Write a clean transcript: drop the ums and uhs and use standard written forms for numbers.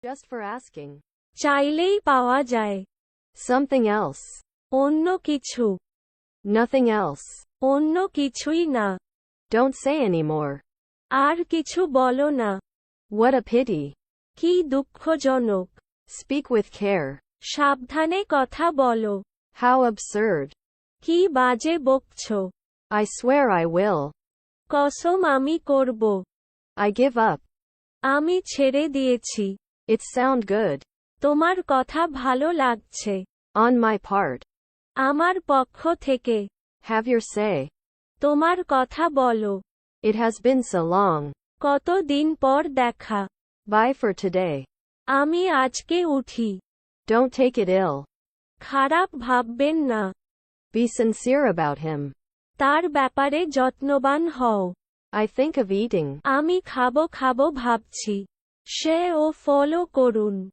Just for asking. চাইলেই পাওয়া যায়। Something else. অন্য কিছু। Nothing else. অন্য কিছুই না। Don't say anymore. আর কিছু বলো না। What a pity. কি দুঃখজনক। Speak with care. সাবধানে কথা বলো। How absurd. কি বাজে বকছো। I swear I will. কসম আমি করব। I give up. আমি ছেড়ে দিয়েছি। It sound good. তোমার কথা ভালো লাগছে। On my part. আমার পক্ষ থেকে। Have your say. তোমার কথা বলো। It has been so long. কত দিন পর দেখা। Bye for today. আমি আজকে উঠি। Don't take it ill. খারাপ ভাববেন না। Be sincere about him. তার ব্যাপারে যত্নবান হও। I think of eating. আমি খাবো ভাবছি। সে ও ফলো করুন।